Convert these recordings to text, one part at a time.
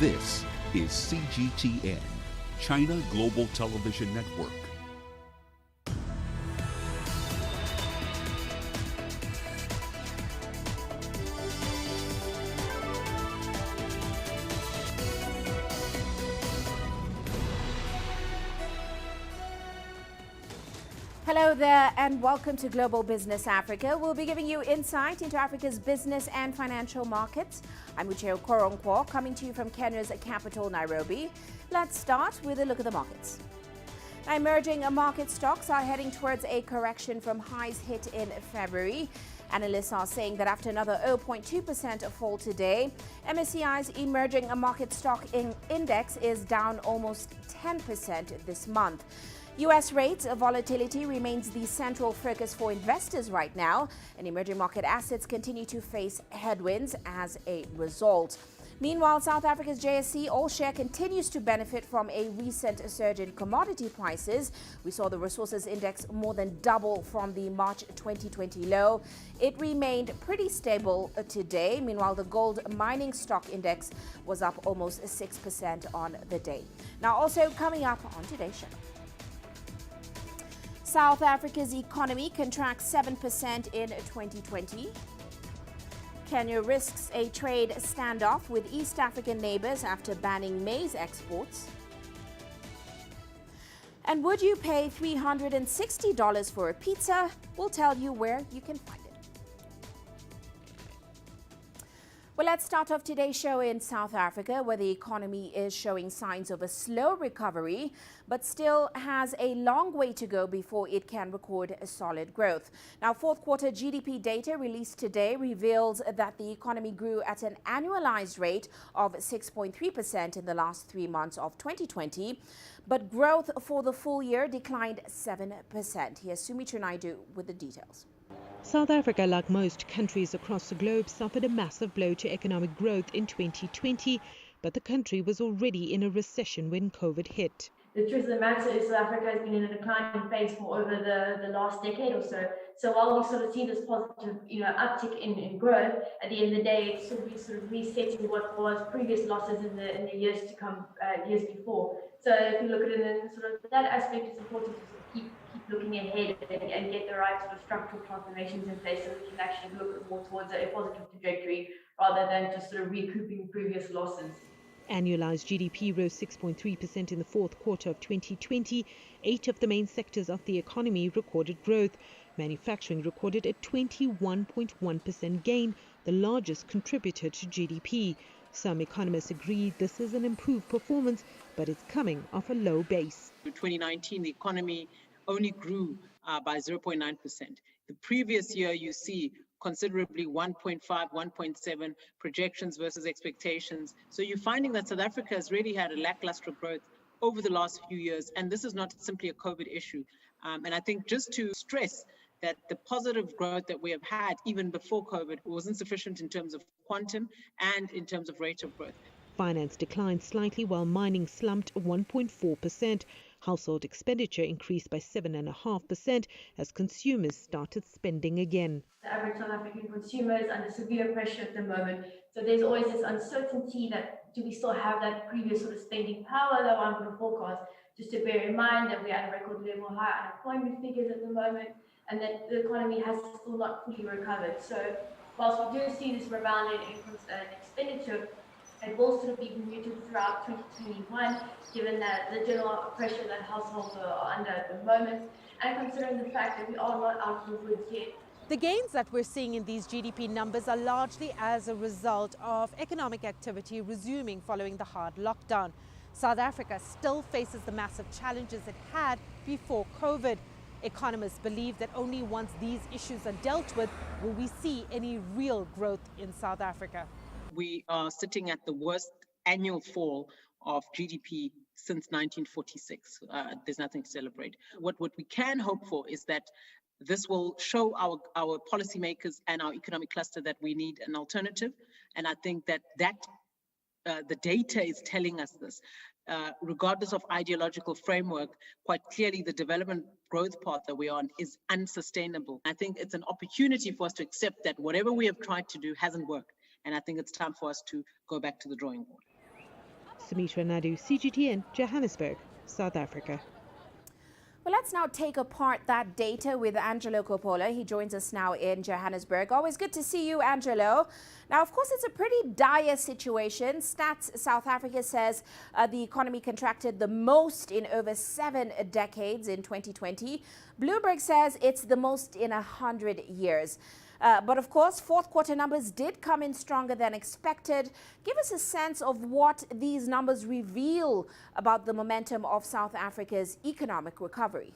This is CGTN, China Global Television Network. Hello there and welcome to Global Business Africa. We'll be giving you insight into Africa's business and financial markets. I'm Uche Okoronkwo, coming to you from Kenya's capital, Nairobi. Let's start with a look at the markets. Now, emerging market stocks are heading towards a correction from highs hit in February. Analysts are saying that after another 0.2% fall today, MSCI's emerging market stock index is down almost 10% this month. U.S. rates volatility remains the central focus for investors right now, and emerging market assets continue to face headwinds as a result. Meanwhile, South Africa's JSE All-Share continues to benefit from a recent surge in commodity prices. We saw the resources index more than double from the March 2020 low. It remained pretty stable today. Meanwhile, the gold mining stock index was up almost 6% on the day. Now, also coming up on today's show. South Africa's economy contracts 7% in 2020. Kenya risks a trade standoff with East African neighbors after banning maize exports. And would you pay $360 for a pizza? We'll tell you where you can find it. Well, let's start off today's show in South Africa, where the economy is showing signs of a slow recovery, but still has a long way to go before it can record a solid growth. Now, fourth quarter GDP data released today reveals that the economy grew at an annualized rate of 6.3% in the last 3 months of 2020, but growth for the full year declined 7%. Here's Sumitra Naidu with the details. South Africa, like most countries across the globe, suffered a massive blow to economic growth in 2020, but the country was already in a recession when COVID hit. The truth of the matter is South Africa has been in a declining phase for over the last decade or so. So while we sort of see this positive, uptick in growth, at the end of the day, it's sort of resetting what was previous losses in the years to come, years before. So if you look at it in sort of that aspect, it's important to sort of keep looking ahead and get the right sort of structural transformations in place so we can actually look more towards a positive trajectory rather than just sort of recouping previous losses. Annualized GDP rose 6.3% in the fourth quarter of 2020. 8 of the main sectors of the economy recorded growth. Manufacturing recorded a 21.1% gain, the largest contributor to GDP. Some economists agree this is an improved performance, but it's coming off a low base. In 2019, the economy only grew by 0.9%. The previous year, you see considerably 1.5, 1.7 projections versus expectations. So you're finding that South Africa has really had a lackluster growth over the last few years, and this is not simply a COVID issue. And I think just to stress that the positive growth that we have had even before COVID wasn't sufficient in terms of quantum and in terms of rate of growth. Finance declined slightly while mining slumped 1.4%. Household expenditure increased by 7.5% as consumers started spending again. The average South African consumer is under severe pressure at the moment. So there's always this uncertainty that do we still have that previous sort of spending power that I'm going to forecast? Just to bear in mind that we're at a record level high unemployment figures at the moment and that the economy has still not fully recovered. So whilst we do see this rebound in expenditure, it will sort of be muted throughout 2021, given that the general pressure that households are under at the moment, and considering the fact that we are not out of the woods yet. The gains that we're seeing in these GDP numbers are largely as a result of economic activity resuming following the hard lockdown. South Africa still faces the massive challenges it had before COVID. Economists believe that only once these issues are dealt with will we see any real growth in South Africa. We are sitting at the worst annual fall of GDP since 1946. There's nothing to celebrate. What we can hope for is that this will show our policymakers and our economic cluster that we need an alternative. And I think that the data is telling us this. Regardless of ideological framework, quite clearly the development growth path that we're on is unsustainable. I think it's an opportunity for us to accept that whatever we have tried to do hasn't worked. And I think it's time for us to go back to the drawing board. Sumitra Naidu, CGTN, Johannesburg, South Africa. Well, let's now take apart that data with Angelo Coppola. He joins us now in Johannesburg. Always good to see you, Angelo. Now, of course, it's a pretty dire situation. Stats South Africa says the economy contracted the most in over 7 decades in 2020. Bloomberg says it's the most in 100 years. But of course, fourth quarter numbers did come in stronger than expected. Give us a sense of what these numbers reveal about the momentum of South Africa's economic recovery.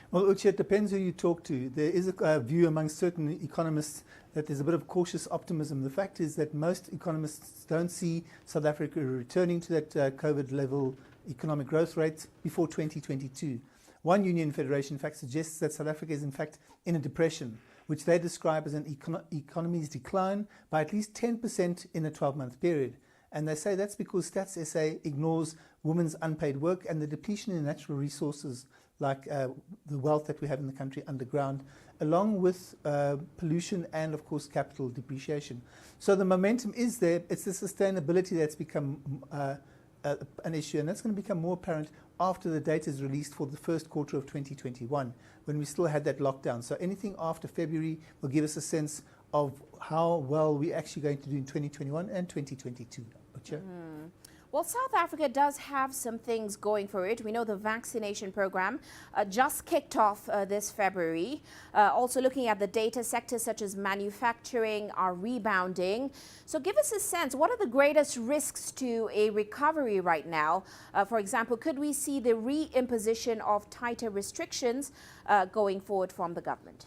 Well, Uche, it depends who you talk to. There is a view among certain economists that there's a bit of cautious optimism. The fact is that most economists don't see South Africa returning to that COVID level economic growth rate before 2022. One union federation, in fact, suggests that South Africa is, in fact, in a depression, which they describe as an economy's decline by at least 10% in a 12-month period. And they say that's because Stats SA ignores women's unpaid work and the depletion in natural resources like the wealth that we have in the country underground, along with pollution and, of course, capital depreciation. So the momentum is there. It's the sustainability that's become an issue, and that's going to become more apparent after the data is released for the first quarter of 2021, when we still had that lockdown. So anything after February will give us a sense of how well we're actually going to do in 2021 and 2022. Well, South Africa does have some things going for it. We know the vaccination program just kicked off this February. Also looking at the data, sectors such as manufacturing are rebounding. So give us a sense, what are the greatest risks to a recovery right now? For example, could we see the reimposition of tighter restrictions going forward from the government?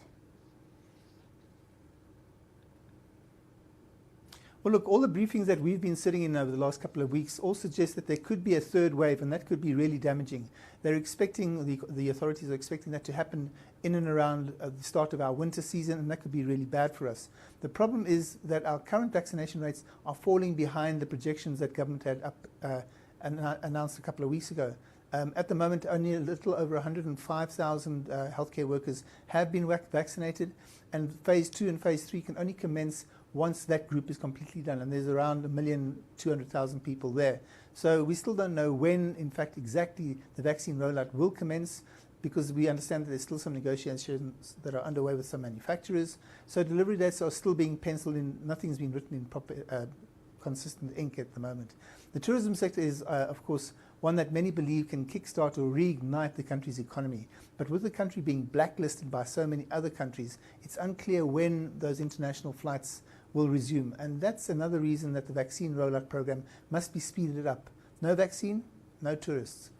Well, look, all the briefings that we've been sitting in over the last couple of weeks all suggest that there could be a third wave, and that could be really damaging. They're expecting, the authorities are expecting that to happen in and around the start of our winter season, and that could be really bad for us. The problem is that our current vaccination rates are falling behind the projections that government had announced a couple of weeks ago. At the moment, only a little over 105,000 healthcare workers have been vaccinated, and phase 2 and phase 3 can only commence once that group is completely done, and there's around 1,200,000 people there. So we still don't know when, in fact, exactly the vaccine rollout will commence, because we understand that there's still some negotiations that are underway with some manufacturers. So delivery dates are still being penciled in. Nothing's been written in proper, consistent ink at the moment. The tourism sector is, of course, one that many believe can kickstart or reignite the country's economy. But with the country being blacklisted by so many other countries, it's unclear when those international flights will resume. And that's another reason that the vaccine rollout program must be speeded up. No vaccine, no tourists.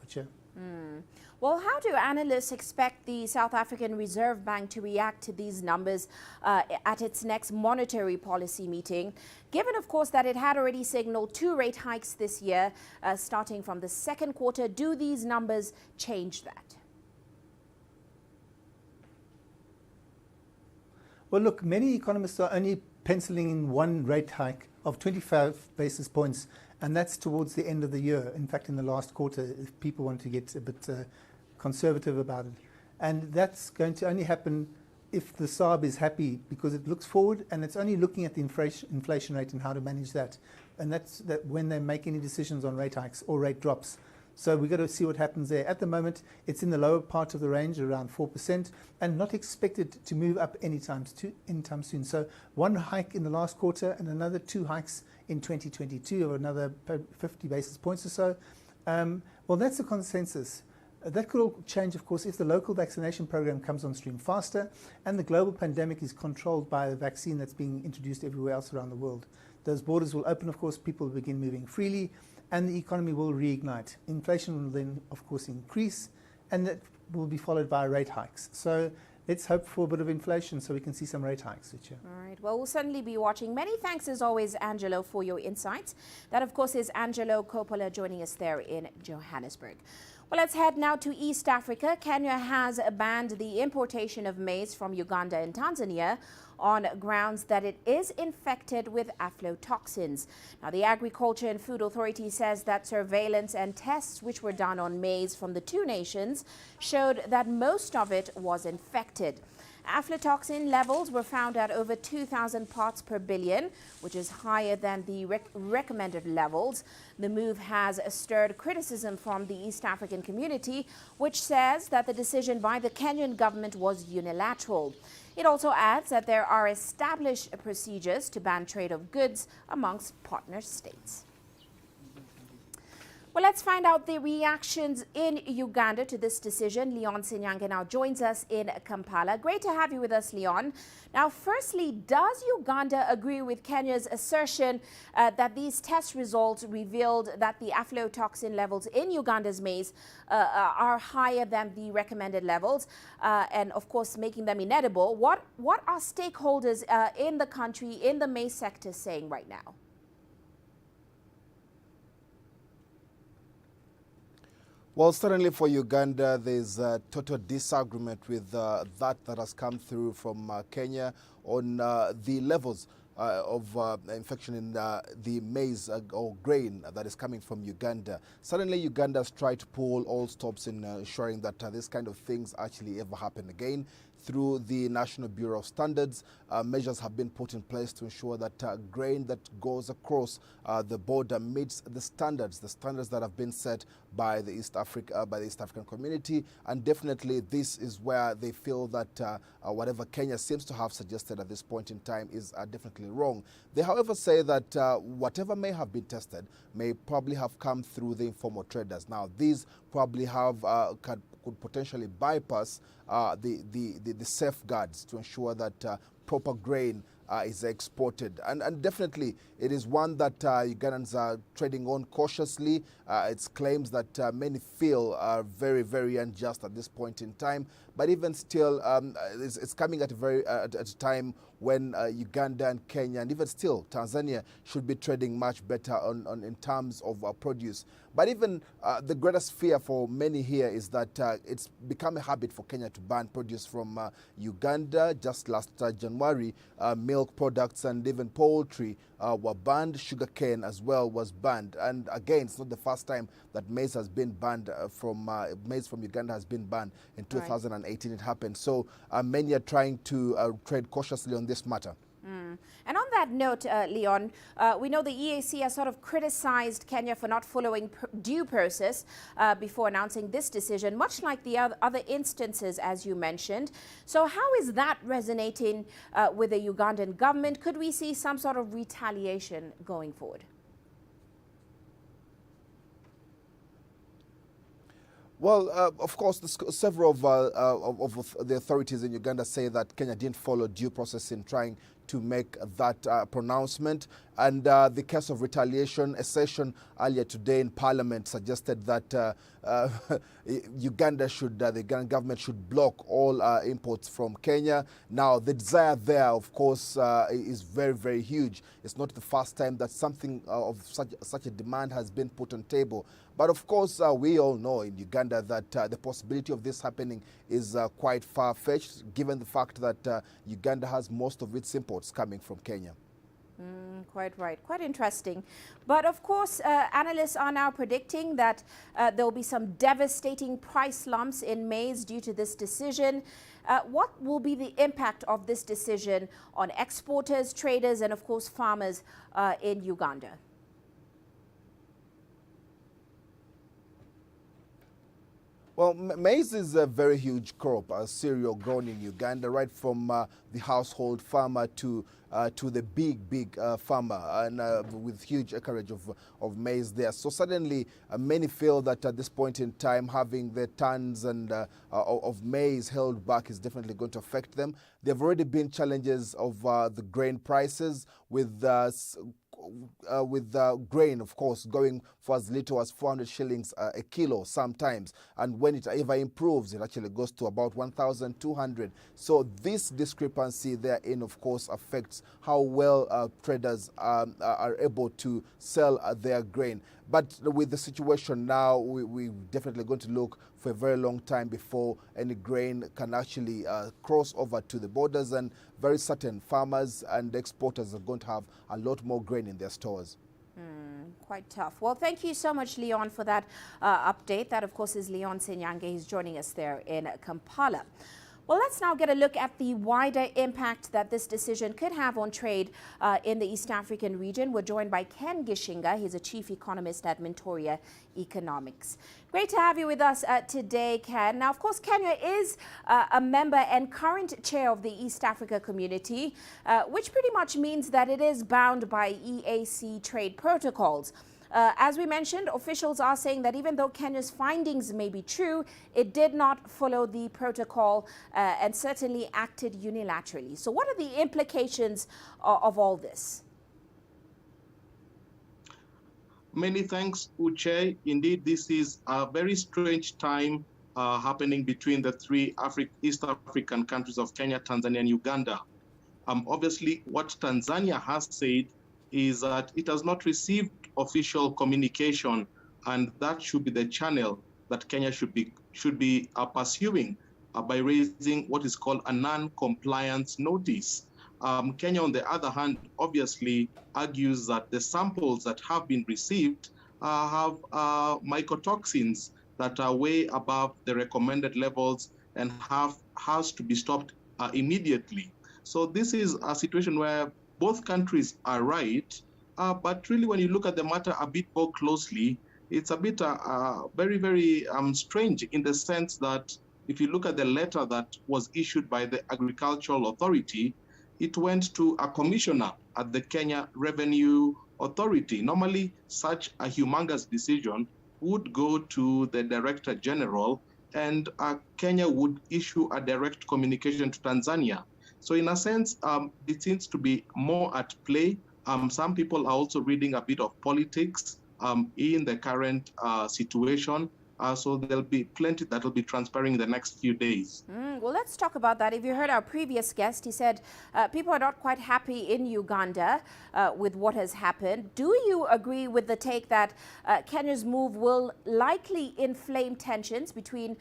Well, how do analysts expect the South African Reserve Bank to react to these numbers at its next monetary policy meeting, given, of course, that it had already signaled 2 rate hikes this year, starting from the second quarter? Do these numbers change that? Well, look, many economists are only penciling in 1 rate hike of 25 basis points, and that's towards the end of the year. In fact, in the last quarter, if people want to get a bit conservative about it. And that's going to only happen if the SARB is happy, because it looks forward and it's only looking at the inflation rate and how to manage that. And that's when they make any decisions on rate hikes or rate drops. So we've got to see what happens there. At the moment, it's in the lower part of the range, around 4%, and not expected to move up anytime soon. So 1 hike in the last quarter and another 2 hikes in 2022, or another 50 basis points or so. Well, that's the consensus. That could all change, of course, if the local vaccination program comes on stream faster and the global pandemic is controlled by a vaccine that's being introduced everywhere else around the world. Those borders will open, of course, people will begin moving freely, and the economy will reignite. Inflation will then, of course, increase, and that will be followed by rate hikes. So let's hope for a bit of inflation so we can see some rate hikes this year. All right. Well, we'll certainly be watching. Many thanks, as always, Angelo, for your insights. That, of course, is Angelo Coppola joining us there in Johannesburg. Well, let's head now to East Africa. Kenya has banned the importation of maize from Uganda and Tanzania on grounds that it is infected with aflatoxins. Now, the Agriculture and Food Authority says that surveillance and tests which were done on maize from the 2 nations showed that most of it was infected. Aflatoxin levels were found at over 2,000 parts per billion, which is higher than the recommended levels. The move has stirred criticism from the East African community, which says that the decision by the Kenyan government was unilateral. It also adds that there are established procedures to ban trade of goods amongst partner states. Well, let's find out the reactions in Uganda to this decision. Leon Sinyange now joins us in Kampala. Great to have you with us, Leon. Now, firstly, does Uganda agree with Kenya's assertion that these test results revealed that the aflatoxin levels in Uganda's maize are higher than the recommended levels and, of course, making them inedible? What are stakeholders in the country, in the maize sector, saying right now? Well, certainly for Uganda, there's a total disagreement with that has come through from Kenya on the levels of infection in the maize or grain that is coming from Uganda. Suddenly, Uganda has tried to pull all stops in ensuring that this kind of things actually ever happen again. Through the National Bureau of Standards, measures have been put in place to ensure that grain that goes across the border meets the standards that have been set by the East African community. And definitely, this is where they feel that whatever Kenya seems to have suggested at this point in time is definitely wrong. They, however, say that whatever may have been tested may probably have come through the informal traders. Now, these probably have could potentially bypass the safeguards to ensure that proper grain is exported. And definitely, it is one that Ugandans are trading on cautiously. It's claims that many feel are very, very unjust at this point in time. But even still, it's coming at a time when Uganda and Kenya and even still Tanzania should be trading much better in terms of produce. But even the greatest fear for many here is that it's become a habit for Kenya to ban produce from Uganda. Just last January, milk products and even poultry were banned. Sugarcane as well was banned. And again, it's not the first time that maize has been banned maize from Uganda has been banned. In 2018 it happened. So many are trying to tread cautiously on this matter. And on that note, Leon, we know the EAC has sort of criticized Kenya for not following due process before announcing this decision, much like the other instances, as you mentioned. So how is that resonating with the Ugandan government? Could we see some sort of retaliation going forward? Well, of course, several of the authorities in Uganda say that Kenya didn't follow due process in trying to make that pronouncement. And the case of retaliation, a session earlier today in Parliament suggested that the Ugandan government should block all imports from Kenya. Now, the desire there, of course, is very, very huge. It's not the first time that something of such a demand has been put on table. But of course, we all know in Uganda that the possibility of this happening is quite far-fetched, given the fact that Uganda has most of its imports coming from Kenya. Quite right. Quite interesting. But of course, analysts are now predicting that there will be some devastating price slumps in maize due to this decision. What will be the impact of this decision on exporters, traders, and of course, farmers in Uganda? Well, maize is a very huge crop, a cereal grown in Uganda, right from the household farmer to the big farmer, and with huge acreage of maize there. So suddenly, many feel that at this point in time, having the tons and of maize held back is definitely going to affect them. There have already been challenges of the grain prices with grain, of course, going for as little as 400 shillings a kilo sometimes. And when it ever improves, it actually goes to about 1,200. So this discrepancy therein, of course, affects how well traders are able to sell their grain. But with the situation now, we're definitely going to look for a very long time before any grain can actually cross over to the borders, and very certain farmers and exporters are going to have a lot more grain in their stores. Quite tough. Well, thank you so much, Leon, for that update. That, of course, is Leon Sinyange. He's joining us there in Kampala. Well, let's now get a look at the wider impact that this decision could have on trade in the East African region. We're joined by Ken Gishinga. He's a chief economist at Mentoria Economics. Great to have you with us today, Ken. Now, of course, Kenya is a member and current chair of the East Africa community, which pretty much means that it is bound by EAC trade protocols. As we mentioned, officials are saying that even though Kenya's findings may be true, it did not follow the protocol and certainly acted unilaterally. So what are the implications of all this? Many thanks, Uche. Indeed, this is a very strange time happening between the three East African countries of Kenya, Tanzania, and Uganda. Obviously, what Tanzania has said is that it has not received official communication, and that should be the channel that Kenya should be pursuing by raising what is called a non-compliance notice. Kenya, on the other hand, obviously argues that the samples that have been received have mycotoxins that are way above the recommended levels and has to be stopped immediately. So this is a situation where both countries are right, but really when you look at the matter a bit more closely, it's a bit very, very strange in the sense that if you look at the letter that was issued by the Agricultural Authority, it went to a commissioner at the Kenya Revenue Authority. Normally, such a humongous decision would go to the Director General, and Kenya would issue a direct communication to Tanzania. So in a sense, it seems to be more at play. Some people are also reading a bit of politics in the current situation. So there'll be plenty that will be transpiring in the next few days. Well, let's talk about that. If you heard our previous guest, he said people are not quite happy in Uganda with what has happened. Do you agree with the take that Kenya's move will likely inflame tensions between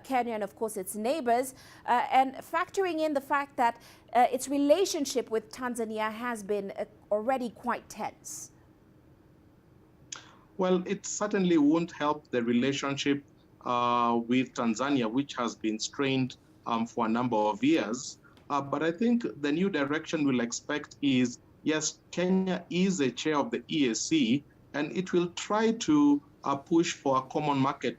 Kenya and, of course, its neighbors, and factoring in the fact that its relationship with Tanzania has been already quite tense? Well, it certainly won't help the relationship with Tanzania, which has been strained for a number of years. But I think the new direction we'll expect is, yes, Kenya is a chair of the EAC, and it will try to push for common market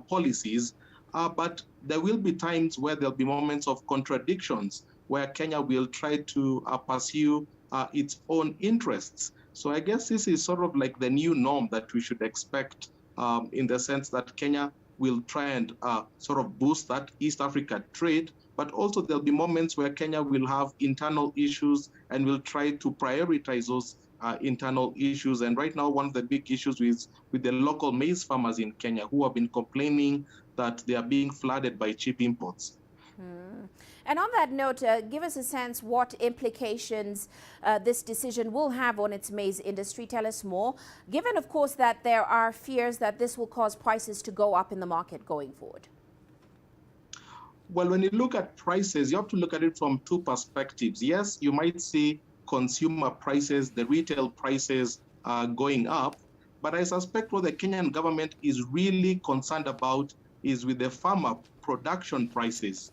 policies. But there will be times where there'll be moments of contradictions, where Kenya will try to pursue its own interests. So I guess this is sort of like the new norm that we should expect in the sense that Kenya will try and sort of boost that East Africa trade, but also there'll be moments where Kenya will have internal issues and will try to prioritize those internal issues. And right now, one of the big issues is with the local maize farmers in Kenya who have been complaining that they are being flooded by cheap imports. And on that note, give us a sense what implications this decision will have on its maize industry. Tell us more, given, of course, that there are fears that this will cause prices to go up in the market going forward. Well, when you look at prices, you have to look at it from two perspectives. Yes, you might see consumer prices, the retail prices going up, but I suspect what the Kenyan government is really concerned about is with the farmer production prices.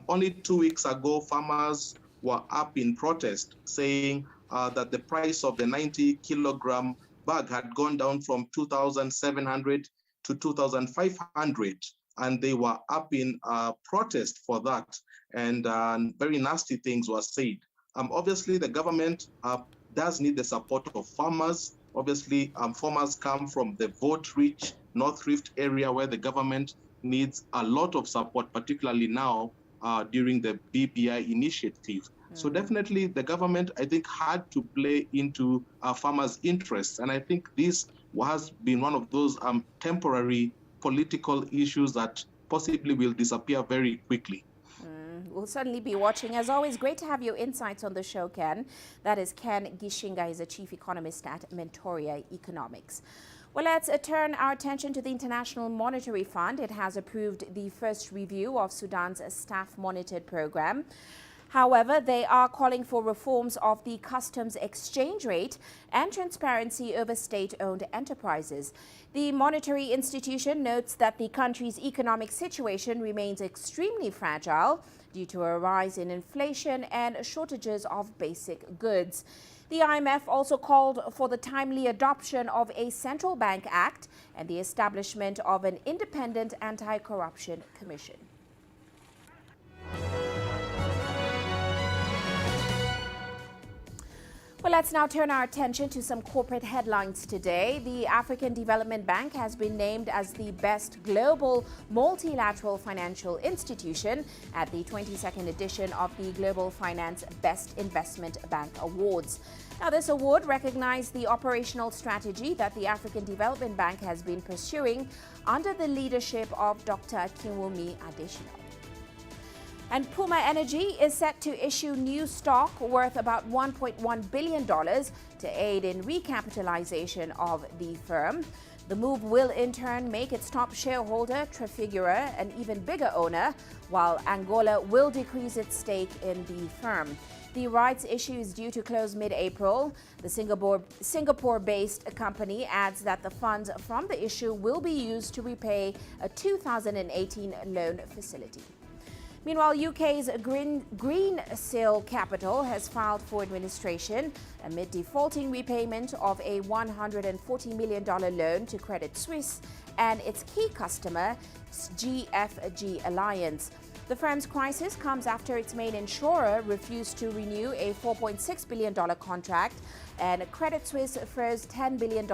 Only 2 weeks ago, farmers were up in protest saying that the price of the 90-kilogram bag had gone down from 2,700 to 2,500, and they were up in protest for that, and very nasty things were said. Obviously, the government does need the support of farmers. Obviously, farmers come from the vote-rich North Rift area where the government needs a lot of support, particularly now during the BBI initiative. So definitely the government, I think, had to play into farmers' interests. And I think this has been one of those temporary political issues that possibly will disappear very quickly. We'll certainly be watching. As always, great to have your insights on the show, Ken. That is Ken Gishinga. He's a chief economist at Mentoria Economics. Well, let's turn our attention to the International Monetary Fund. It has approved the first review of Sudan's staff monitored program. However, they are calling for reforms of the customs exchange rate and transparency over state-owned enterprises. The monetary institution notes that the country's economic situation remains extremely fragile due to a rise in inflation and shortages of basic goods. The IMF also called for the timely adoption of a central bank act and the establishment of an independent anti-corruption commission. Well, let's now turn our attention to some corporate headlines today. The African Development Bank has been named as the best global multilateral financial institution at the 22nd edition of the Global Finance Best Investment Bank Awards. Now, this award recognized the operational strategy that the African Development Bank has been pursuing under the leadership of Dr. Akinwumi Adesina. And Puma Energy is set to issue new stock worth about $1.1 billion to aid in recapitalization of the firm. The move will in turn make its top shareholder, Trafigura, an even bigger owner, while Angola will decrease its stake in the firm. The rights issue is due to close mid-April. The Singapore-based company adds that the funds from the issue will be used to repay a 2018 loan facility. Meanwhile, UK's Greensill Capital has filed for administration amid defaulting repayment of a $140 million loan to Credit Suisse and its key customer, GFG Alliance. The firm's crisis comes after its main insurer refused to renew a $4.6 billion contract, and Credit Suisse froze $10 billion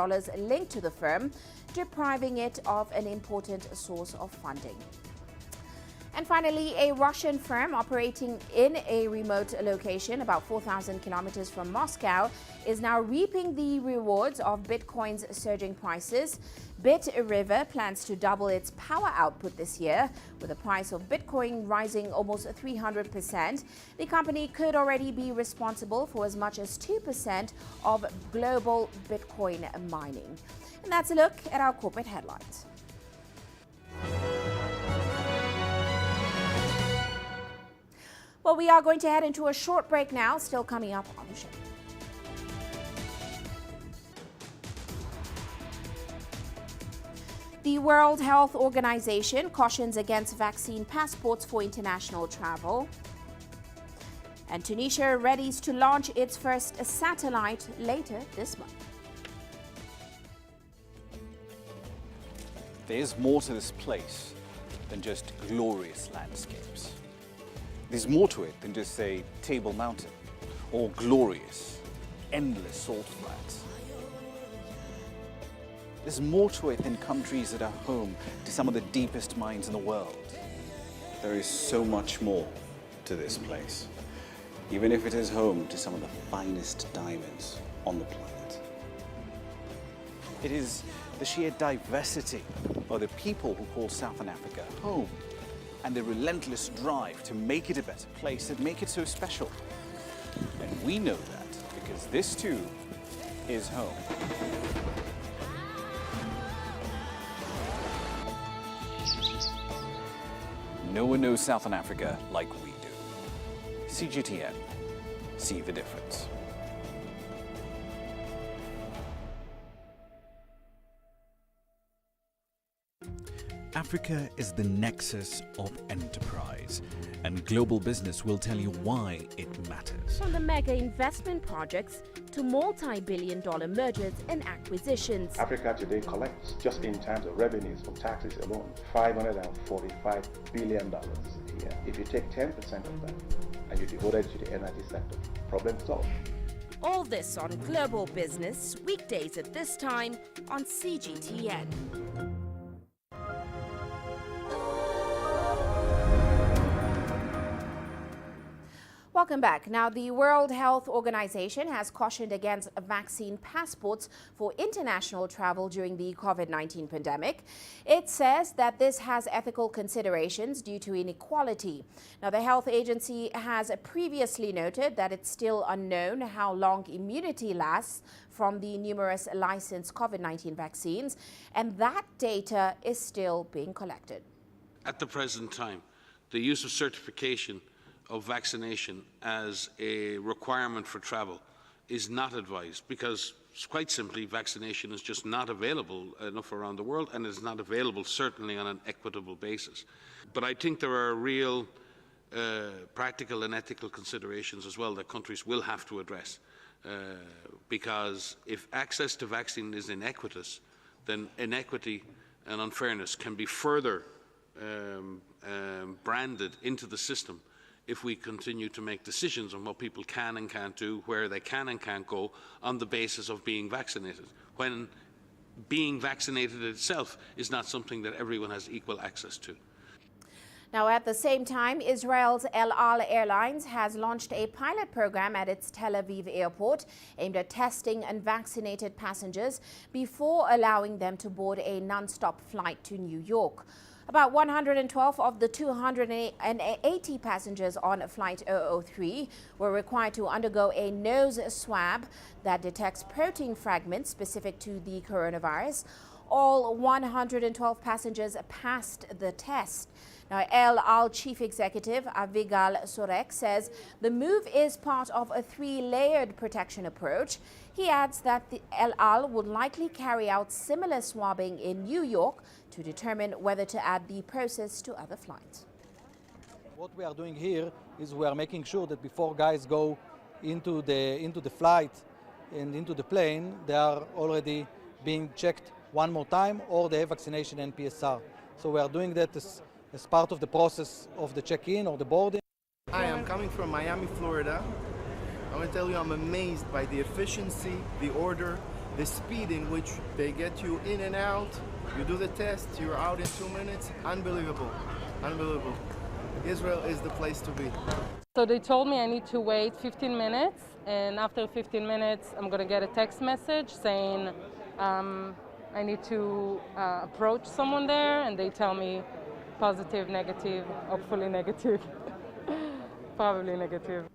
linked to the firm, depriving it of an important source of funding. And finally, a Russian firm operating in a remote location about 4,000 kilometers from Moscow is now reaping the rewards of Bitcoin's surging prices. BitRiver plans to double its power output this year, with the price of Bitcoin rising almost 300%. The company could already be responsible for as much as 2% of global Bitcoin mining. And that's a look at our corporate headlines. Well, we are going to head into a short break now, still coming up on the show. The World Health Organization cautions against vaccine passports for international travel. And Tunisia readies to launch its first satellite later this month. There's more to this place than just glorious landscapes. There's more to it than just, say, Table Mountain or glorious, endless salt flats. There's more to it than countries that are home to some of the deepest mines in the world. There is so much more to this place, even if it is home to some of the finest diamonds on the planet. It is the sheer diversity of the people who call Southern Africa home, and the relentless drive to make it a better place that make it so special. And we know that because this too is home. No one knows Southern Africa like we do. CGTN, see the difference. Africa is the nexus of enterprise, and global business will tell you why it matters. From the mega investment projects to multi-billion-dollar mergers and acquisitions. Africa today collects, just in terms of revenues from taxes alone, $545 billion a year. If you take 10% of that and you devote it to the energy sector, problem solved. All this on Global Business, weekdays at this time on CGTN. Welcome back. Now, the World Health Organization has cautioned against vaccine passports for international travel during the COVID-19 pandemic. It says that this has ethical considerations due to inequality. Now, the health agency has previously noted that it's still unknown how long immunity lasts from the numerous licensed COVID-19 vaccines, and that data is still being collected. At the present time, the use of certification of vaccination as a requirement for travel is not advised, because quite simply vaccination is just not available enough around the world, and is not available certainly on an equitable basis. But I think there are real practical and ethical considerations as well that countries will have to address, because if access to vaccine is inequitous, then inequity and unfairness can be further branded into the system if we continue to make decisions on what people can and can't do, where they can and can't go, on the basis of being vaccinated, when being vaccinated itself is not something that everyone has equal access to. Now, at the same time, Israel's El Al Airlines has launched a pilot program at its Tel Aviv airport aimed at testing unvaccinated passengers before allowing them to board a non-stop flight to New York. About 112 of the 280 passengers on Flight 003 were required to undergo a nose swab that detects protein fragments specific to the coronavirus. All 112 passengers passed the test. Now, El Al Chief Executive Avigal Sorek says the move is part of a three-layered protection approach. He adds that the El Al would likely carry out similar swabbing in New York to determine whether to add the process to other flights. What we are doing here is we are making sure that before guys go into the flight and into the plane, they are already being checked one more time, or they have vaccination and PSR. So we are doing that as part of the process of the check-in or the boarding. Hi, I'm coming from Miami, Florida. I want to tell you I'm amazed by the efficiency, the order, the speed in which they get you in and out. You do the test, you're out in 2 minutes. Unbelievable, unbelievable. Israel is the place to be. So they told me I need to wait 15 minutes, and after 15 minutes I'm going to get a text message saying I need to approach someone there, and they tell me positive, negative, hopefully negative, probably negative.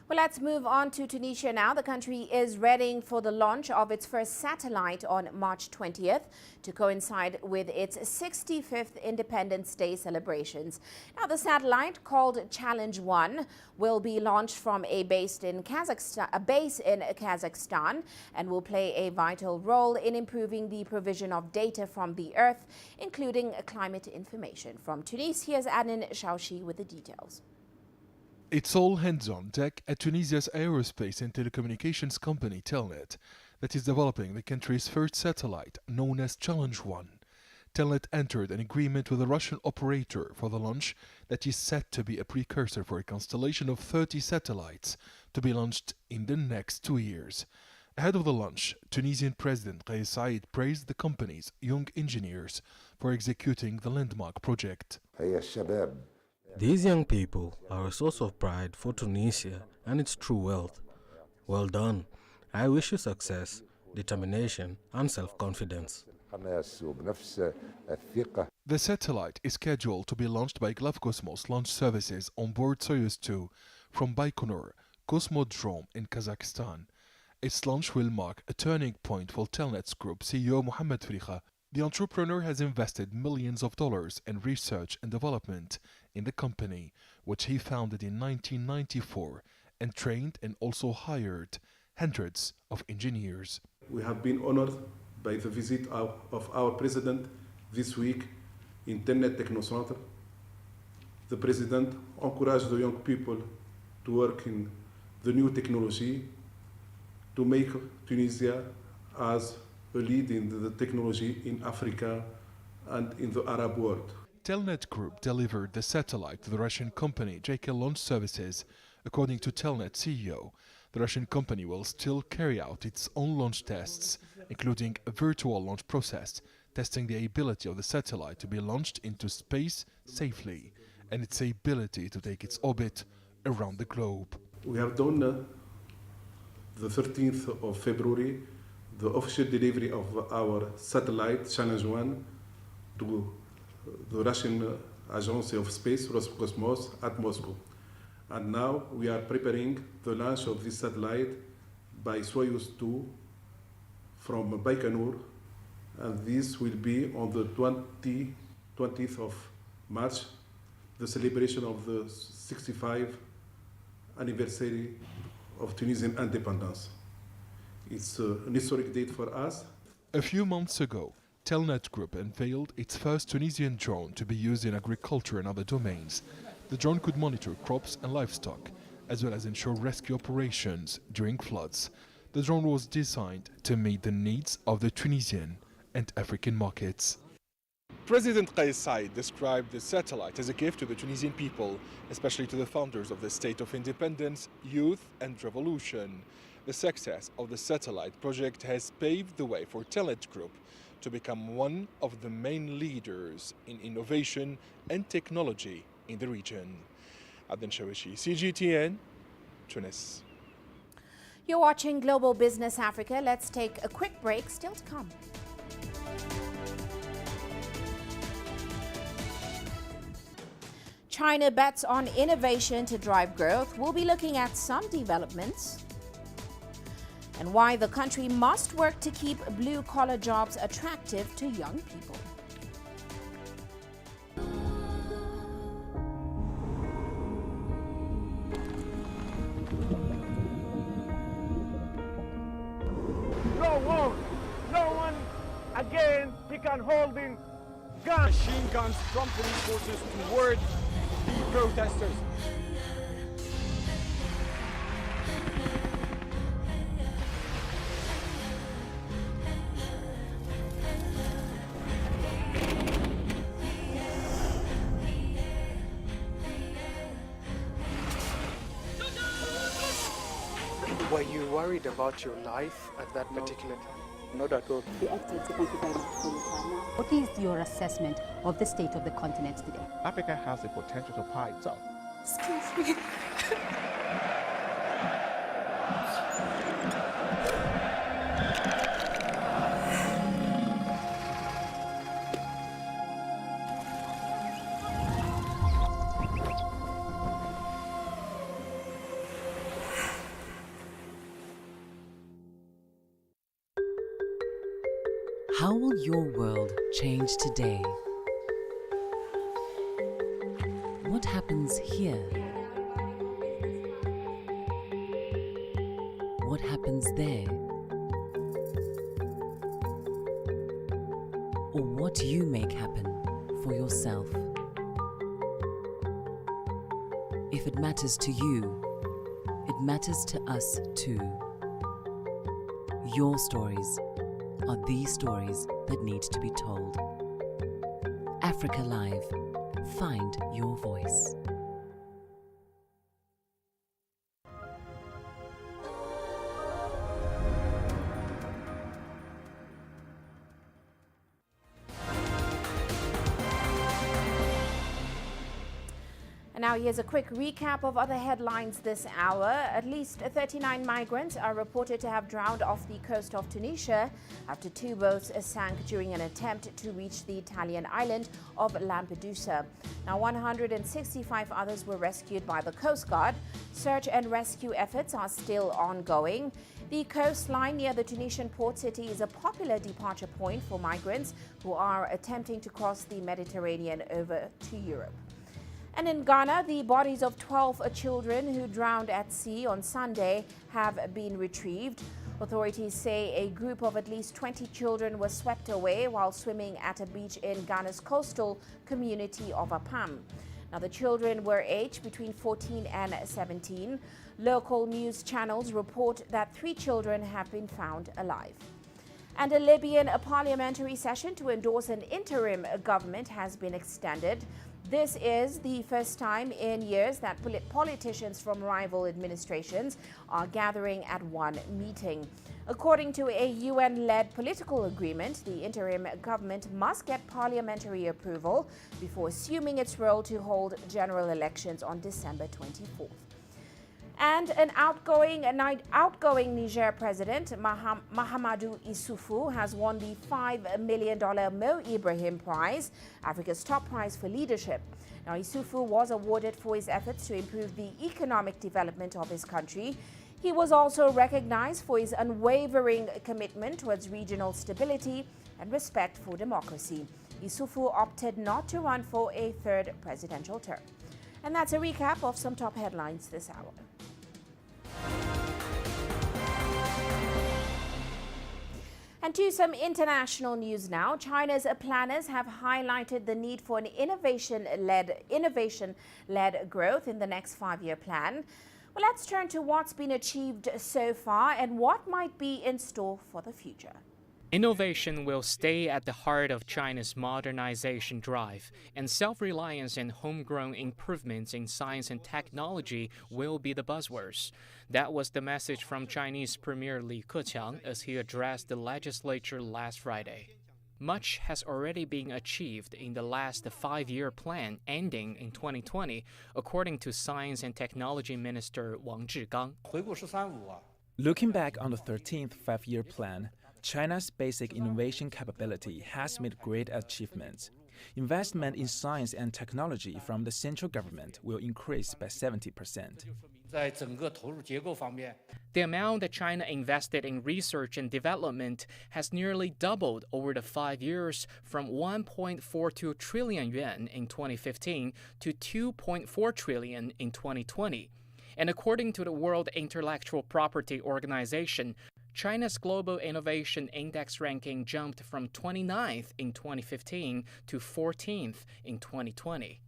Well, let's move on to Tunisia now. The country is readying for the launch of its first satellite on March 20th to coincide with its 65th Independence Day celebrations. Now, the satellite, called Challenge 1, will be launched from a base in Kazakhstan and will play a vital role in improving the provision of data from the Earth, including climate information. From Tunis, here's Adnan Shaushi with the details. It's all hands on deck at Tunisia's aerospace and telecommunications company Telnet that is developing the country's first satellite, known as Challenge 1. Telnet entered an agreement with a Russian operator for the launch that is set to be a precursor for a constellation of 30 satellites to be launched in the next 2 years. Ahead of the launch, Tunisian President Kais Saied praised the company's young engineers for executing the landmark project. These young people are a source of pride for Tunisia and its true wealth. Well done. I wish you success, determination and self-confidence. The satellite is scheduled to be launched by Globcosmos Launch Services on board Soyuz 2 from Baikonur, Cosmodrome in Kazakhstan. Its launch will mark a turning point for Telnet's group CEO Mohamed Frikha. The entrepreneur has invested millions of dollars in research and development in the company, which he founded in 1994, and trained and also hired hundreds of engineers. We have been honored by the visit of our president this week in Telnet Techno Center. The president encouraged the young people to work in the new technology to make Tunisia as a lead in the technology in Africa and in the Arab world. Telnet Group delivered the satellite to the Russian company JK Launch Services. According to Telnet CEO, the Russian company will still carry out its own launch tests, including a virtual launch process, testing the ability of the satellite to be launched into space safely and its ability to take its orbit around the globe. We have done the 13th of February the official delivery of our satellite Challenge 1 to the Russian Agency of Space, Roscosmos, at Moscow. And now we are preparing the launch of this satellite by Soyuz 2 from Baikonur, and this will be on the 20th of March the celebration of the 65th anniversary of Tunisian independence. It's an historic date for us. A few months ago, Telnet Group unveiled its first Tunisian drone to be used in agriculture and other domains. The drone could monitor crops and livestock, as well as ensure rescue operations during floods. The drone was designed to meet the needs of the Tunisian and African markets. President Kais Saied described the satellite as a gift to the Tunisian people, especially to the founders of the State of Independence, Youth and Revolution. The success of the satellite project has paved the way for Telnet Group to become one of the main leaders in innovation and technology in the region. Adnan Shawishi, CGTN, Tunis. You're watching Global Business Africa. Let's take a quick break. Still to come. China bets on innovation to drive growth. We'll be looking at some developments and why the country must work to keep blue-collar jobs attractive to young people. No one again began holding guns. Machine guns from police forces toward the protesters. Were you worried about your life at that particular time? Not at all. Thank you very much for your time. What is your assessment of the state of the continent today? Africa has the potential to power itself. Excuse me. How will your world change today? What happens here? What happens there? Or what you make happen for yourself? If it matters to you, it matters to us too. Your stories are these stories that need to be told. Africa Live. Find your voice. And now here's a quick recap of other headlines this hour. At least 39 migrants are reported to have drowned off the coast of Tunisia after two boats sank during an attempt to reach the Italian island of Lampedusa. Now 165 others were rescued by the Coast Guard. Search and rescue efforts are still ongoing. The coastline near the Tunisian port city is a popular departure point for migrants who are attempting to cross the Mediterranean over to Europe. And in Ghana, the bodies of 12 children who drowned at sea on Sunday have been retrieved. Authorities say a group of at least 20 children were swept away while swimming at a beach in Ghana's coastal community of Apam. Now, the children were aged between 14 and 17. Local news channels report that 3 children have been found alive. And a Libyan parliamentary session to endorse an interim government has been extended. This is the first time in years that politicians from rival administrations are gathering at one meeting. According to a UN-led political agreement, the interim government must get parliamentary approval before assuming its role to hold general elections on December 24th. And an outgoing Niger president, Mahamadou Issoufou, has won the $5 million Mo Ibrahim Prize, Africa's top prize for leadership. Now, Issoufou was awarded for his efforts to improve the economic development of his country. He was also recognized for his unwavering commitment towards regional stability and respect for democracy. Issoufou opted not to run for a third presidential term. And that's a recap of some top headlines this hour. And to some international news now. China's planners have highlighted the need for an innovation-led growth in the next five-year plan. Well, let's turn to what's been achieved so far and what might be in store for the future. Innovation will stay at the heart of China's modernization drive, and self-reliance and homegrown improvements in science and technology will be the buzzwords. That was the message from Chinese Premier Li Keqiang as he addressed the legislature last Friday. Much has already been achieved in the last five-year plan ending in 2020, according to Science and Technology Minister Wang Zhigang. Looking back on the 13th five-year plan, China's basic innovation capability has made great achievements. Investment in science and technology from the central government will increase by 70%. The amount that China invested in research and development has nearly doubled over the 5 years, from 1.42 trillion yuan in 2015 to 2.4 trillion in 2020. And according to the World Intellectual Property Organization, China's Global Innovation Index ranking jumped from 29th in 2015 to 14th in 2020.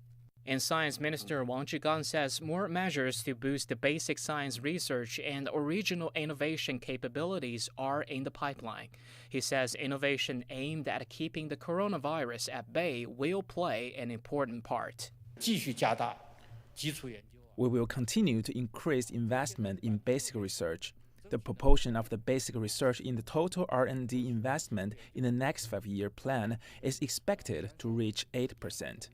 And Science Minister Wang Zhigang says more measures to boost the basic science research and original innovation capabilities are in the pipeline. He says innovation aimed at keeping the coronavirus at bay will play an important part. We will continue to increase investment in basic research. The proportion of the basic research in the total R&D investment in the next five-year plan is expected to reach 8%.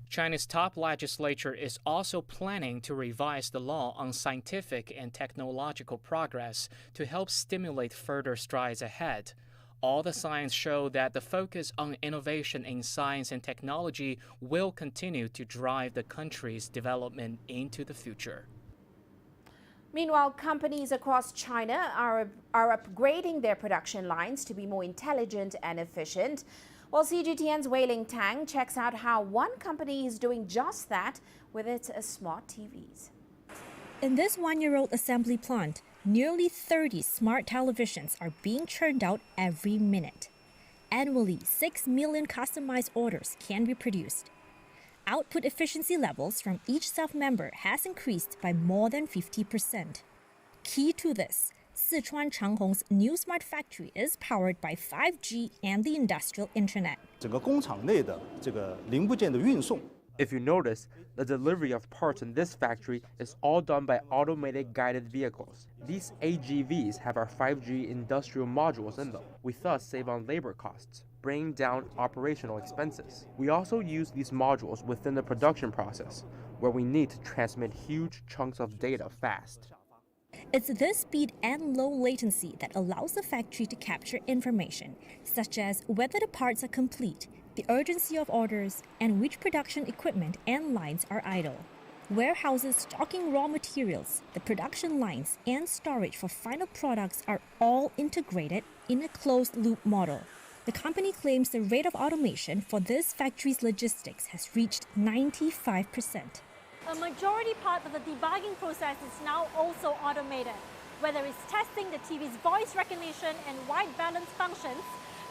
China's top legislature is also planning to revise the law on scientific and technological progress to help stimulate further strides ahead. All the signs show that the focus on innovation in science and technology will continue to drive the country's development into the future. Meanwhile, companies across China are upgrading their production lines to be more intelligent and efficient. While CGTN's Wei Ling Tang checks out how one company is doing just that with its smart TVs. In this one-year-old assembly plant, nearly 30 smart televisions are being churned out every minute. Annually, 6 million customized orders can be produced. Output efficiency levels from each self-member has increased by more than 50%. Key to this, Sichuan Changhong's new smart factory is powered by 5G and the industrial internet. If you notice, the delivery of parts in this factory is all done by automated guided vehicles. These AGVs have our 5G industrial modules in them. We thus save on labor costs, bringing down operational expenses. We also use these modules within the production process, where we need to transmit huge chunks of data fast. It's this speed and low latency that allows the factory to capture information, such as whether the parts are complete, the urgency of orders, and which production equipment and lines are idle. Warehouses stocking raw materials, the production lines, and storage for final products are all integrated in a closed-loop model. The company claims the rate of automation for this factory's logistics has reached 95%. A majority part of the debugging process is now also automated, whether it's testing the TV's voice recognition and white balance functions,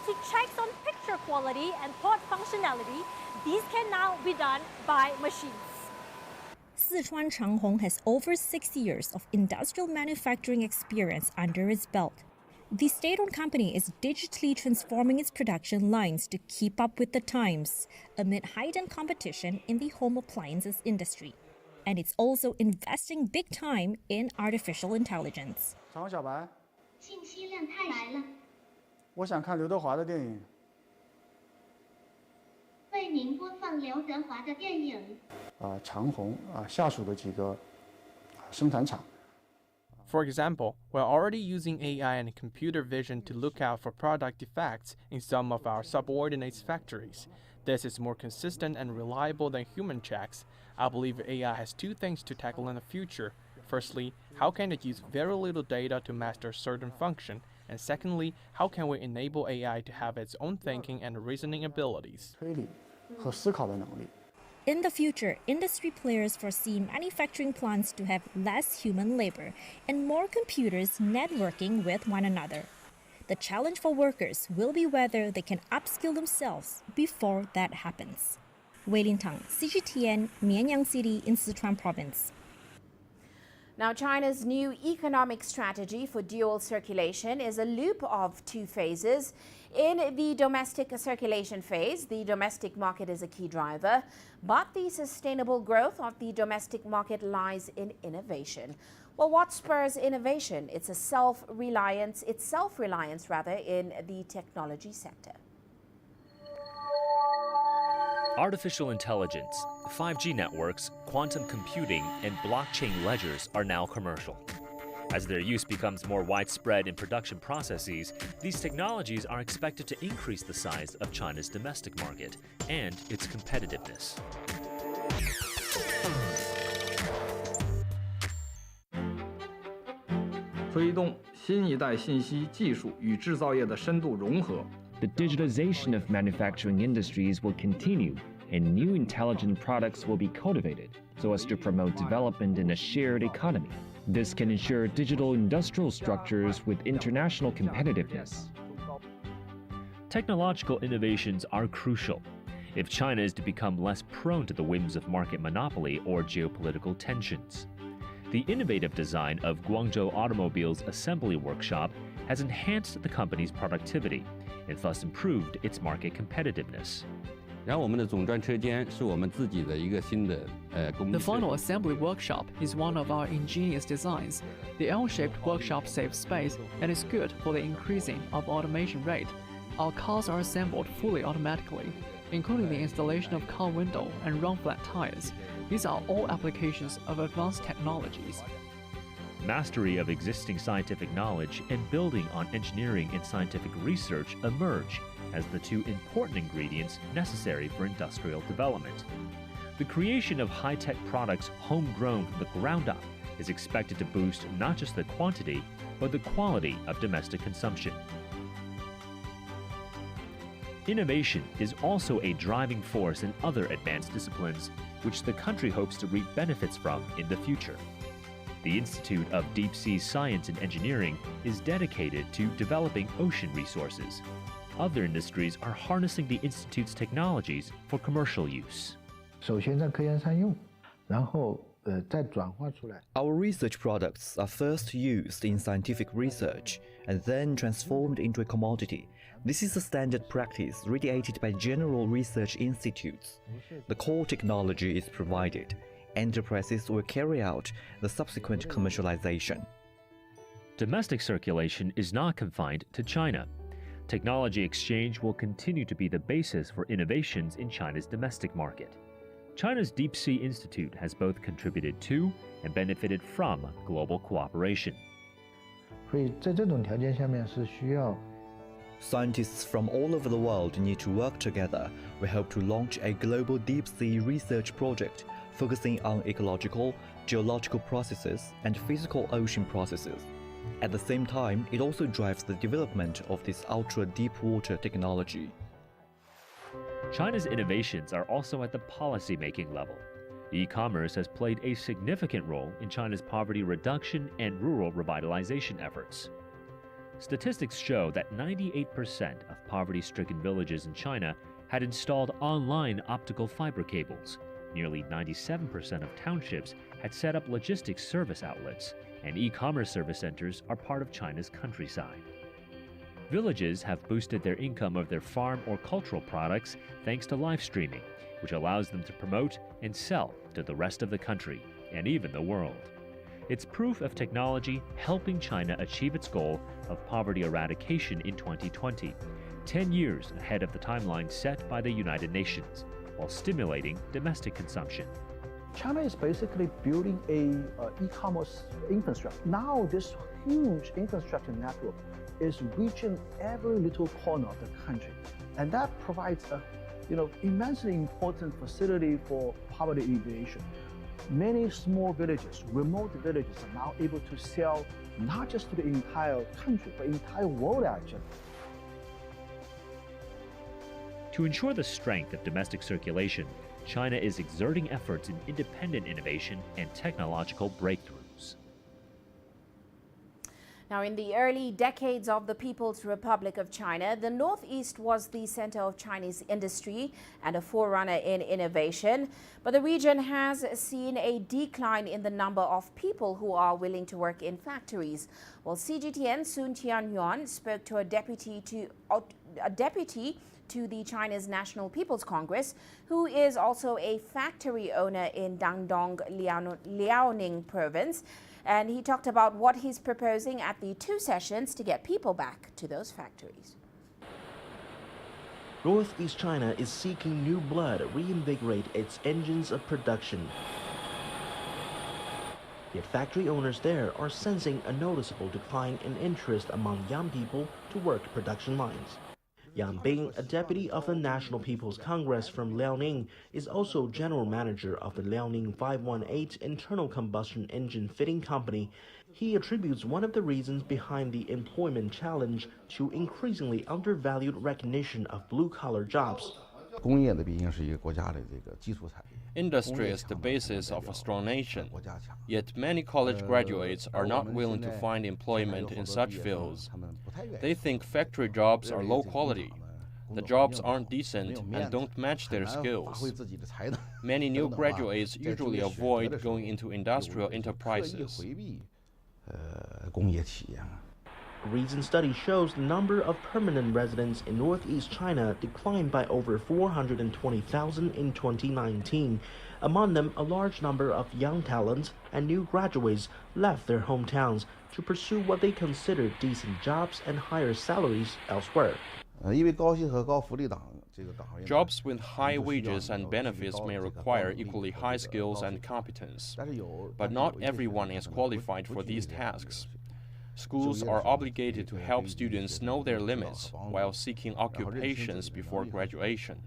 to checks on picture quality and port functionality. These can now be done by machines. Sichuan Changhong has over 6 years of industrial manufacturing experience under its belt. The state-owned company is digitally transforming its production lines to keep up with the times amid heightened competition in the home appliances industry. And it's also investing big time in artificial intelligence. 长小白，信息量太来了。我想看刘德华的电影。为您播放刘德华的电影。长虹下属的几个生产厂。 For example, we're already using AI and computer vision to look out for product defects in some of our subordinates' factories. This is more consistent and reliable than human checks. I believe AI has two things to tackle in the future. Firstly, how can it use very little data to master a certain function? And secondly, how can we enable AI to have its own thinking and reasoning abilities? In the future, industry players foresee manufacturing plants to have less human labor and more computers networking with one another. The challenge for workers will be whether they can upskill themselves before that happens. Wei Lin Tang, CGTN, Mianyang City in Sichuan Province. Now, China's new economic strategy for dual circulation is a loop of two phases. In the domestic circulation phase, the domestic market is a key driver, but the sustainable growth of the domestic market lies in innovation. Well, what spurs innovation? It's self-reliance in the technology sector. Artificial intelligence, 5G networks, quantum computing, and blockchain ledgers are now commercial. As their use becomes more widespread in production processes, these technologies are expected to increase the size of China's domestic market and its competitiveness. The digitalization of manufacturing industries will continue, and new intelligent products will be cultivated so as to promote development in a shared economy. This can ensure digital industrial structures with international competitiveness. Technological innovations are crucial if China is to become less prone to the whims of market monopoly or geopolitical tensions. The innovative design of Guangzhou Automobile's assembly workshop has enhanced the company's productivity and thus improved its market competitiveness. The final assembly workshop is one of our ingenious designs. The L-shaped workshop saves space and is good for the increasing of automation rate. Our cars are assembled fully automatically, including the installation of car window and run-flat tires. These are all applications of advanced technologies. Mastery of existing scientific knowledge and building on engineering and scientific research emerge as the two important ingredients necessary for industrial development. The creation of high-tech products homegrown from the ground up is expected to boost not just the quantity, but the quality of domestic consumption. Innovation is also a driving force in other advanced disciplines, which the country hopes to reap benefits from in the future. The Institute of Deep Sea Science and Engineering is dedicated to developing ocean resources. Other industries are harnessing the Institute's technologies for commercial use. Our research products are first used in scientific research and then transformed into a commodity. This is a standard practice radiated by general research institutes. The core technology is provided. Enterprises will carry out the subsequent commercialization. Domestic circulation is not confined to China. Technology exchange will continue to be the basis for innovations in China's domestic market. China's Deep Sea Institute has both contributed to and benefited from global cooperation. Scientists from all over the world need to work together. We hope to launch a global deep sea research project focusing on ecological, geological processes and physical ocean processes. At the same time, it also drives the development of this ultra-deep water technology. China's innovations are also at the policy-making level. E-commerce has played a significant role in China's poverty reduction and rural revitalization efforts. Statistics show that 98% of poverty-stricken villages in China had installed online optical fiber cables. Nearly 97% of townships had set up logistics service outlets, and e-commerce service centers are part of China's countryside. Villages have boosted their income of their farm or cultural products thanks to live streaming, which allows them to promote and sell to the rest of the country and even the world. It's proof of technology helping China achieve its goal of poverty eradication in 2020, 10 years ahead of the timeline set by the United Nations, while stimulating domestic consumption. China is basically building a e-commerce infrastructure. Now this huge infrastructure network is reaching every little corner of the country, and that provides a immensely important facility for poverty alleviation. Many small villages, remote villages, are now able to sell not just to the entire country, but entire world actually. To ensure the strength of domestic circulation, China is exerting efforts in independent innovation and technological breakthroughs. Now, in the early decades of the People's Republic of China, the Northeast was the center of Chinese industry and a forerunner in innovation. But the region has seen a decline in the number of people who are willing to work in factories. Well, CGTN Sun Tianyuan spoke to a deputy to the China's National People's Congress, who is also a factory owner in Dandong, Liaoning province. And he talked about what he's proposing at the 2 sessions to get people back to those factories. Northeast China is seeking new blood to reinvigorate its engines of production. Yet factory owners there are sensing a noticeable decline in interest among young people to work production lines. Yang Bing, a deputy of the National People's Congress from Liaoning, is also general manager of the Liaoning 518 internal combustion engine fitting company. He attributes one of the reasons behind the employment challenge to increasingly undervalued recognition of blue-collar jobs. Industry is the basis of a strong nation, yet many college graduates are not willing to find employment in such fields. They think factory jobs are low quality. The jobs aren't decent and don't match their skills. Many new graduates usually avoid going into industrial enterprises. A recent study shows the number of permanent residents in Northeast China declined by over 420,000 in 2019. Among them, a large number of young talents and new graduates left their hometowns to pursue what they consider decent jobs and higher salaries elsewhere. Jobs with high wages and benefits may require equally high skills and competence, but not everyone is qualified for these tasks. Schools are obligated to help students know their limits while seeking occupations before graduation.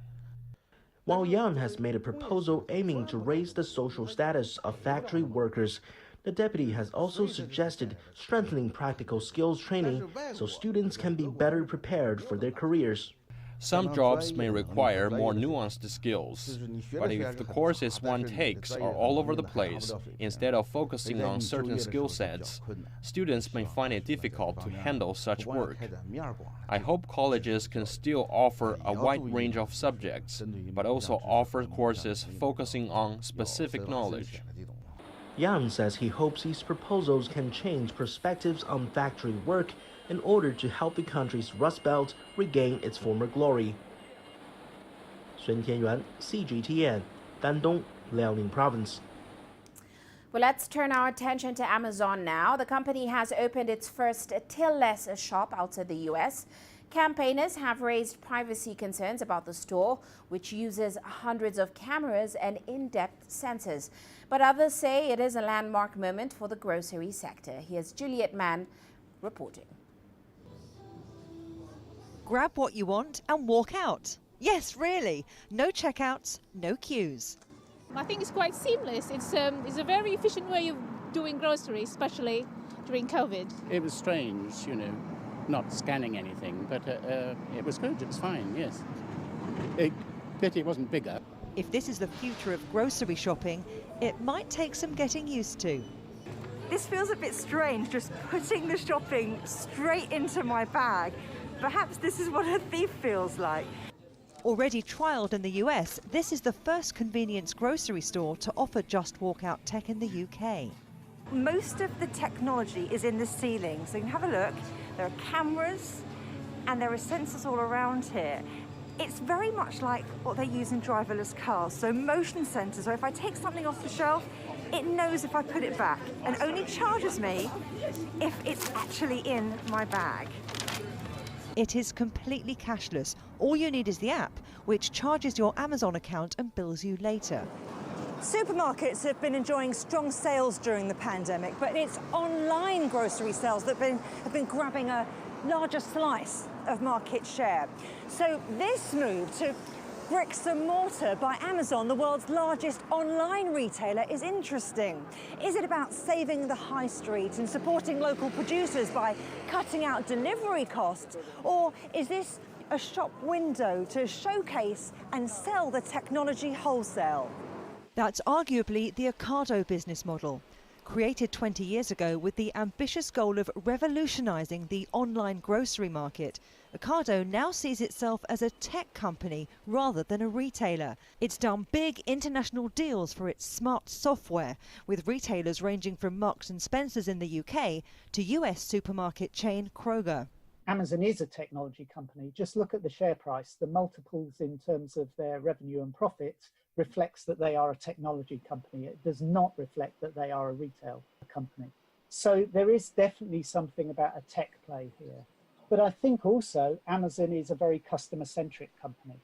While Yang has made a proposal aiming to raise the social status of factory workers, the deputy has also suggested strengthening practical skills training so students can be better prepared for their careers. Some jobs may require more nuanced skills, but if the courses one takes are all over the place, instead of focusing on certain skill sets, students may find it difficult to handle such work. I hope colleges can still offer a wide range of subjects, but also offer courses focusing on specific knowledge. Yang says he hopes these proposals can change perspectives on factory work in order to help the country's Rust Belt regain its former glory. Sun Tianyuan, CGTN, Dandong, Liaoning Province. Well, let's turn our attention to Amazon now. The company has opened its first till-less shop outside the U.S. Campaigners have raised privacy concerns about the store, which uses hundreds of cameras and in-depth sensors. But others say it is a landmark moment for the grocery sector. Here's Juliet Mann reporting. Grab what you want and walk out. Yes, really. No checkouts, no queues. I think it's quite seamless. It's a very efficient way of doing groceries, especially during COVID. It was strange, you know, not scanning anything, but it was good. It was fine, yes. Pity it wasn't bigger. If this is the future of grocery shopping, it might take some getting used to. This feels a bit strange, just putting the shopping straight into my bag. Perhaps this is what a thief feels like. Already trialled in the US, this is the first convenience grocery store to offer Just Walk Out tech in the UK. Most of the technology is in the ceiling, so you can have a look. There are cameras and there are sensors all around here. It's very much like what they use in driverless cars, so motion sensors. So if I take something off the shelf, it knows if I put it back and only charges me if it's actually in my bag. It is completely cashless. All you need is the app, which charges your Amazon account and bills you later. Supermarkets have been enjoying strong sales during the pandemic, but it's online grocery sales that have been grabbing a larger slice of market share. So this move to bricks and mortar by Amazon, the world's largest online retailer, is interesting. Is it about saving the high street and supporting local producers by cutting out delivery costs? Or is this a shop window to showcase and sell the technology wholesale? That's arguably the Ocado business model. Created 20 years ago with the ambitious goal of revolutionising the online grocery market, Ocado now sees itself as a tech company rather than a retailer. It's done big international deals for its smart software, with retailers ranging from Marks and Spencer's in the UK to US supermarket chain Kroger. Amazon is a technology company. Just look at the share price. The multiples in terms of their revenue and profits reflects that they are a technology company. It does not reflect that they are a retail company. So there is definitely something about a tech play here. But I think also Amazon is a very customer-centric company.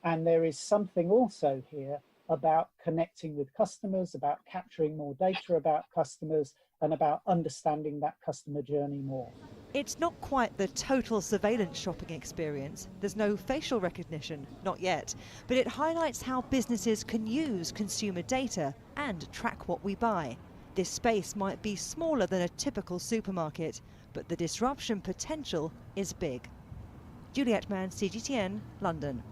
And there is something also here about connecting with customers, about capturing more data about customers, and about understanding that customer journey more. It's not quite the total surveillance shopping experience. There's no facial recognition, not yet. But it highlights how businesses can use consumer data and track what we buy. This space might be smaller than a typical supermarket, but the disruption potential is big. Juliet Mann, CGTN, London.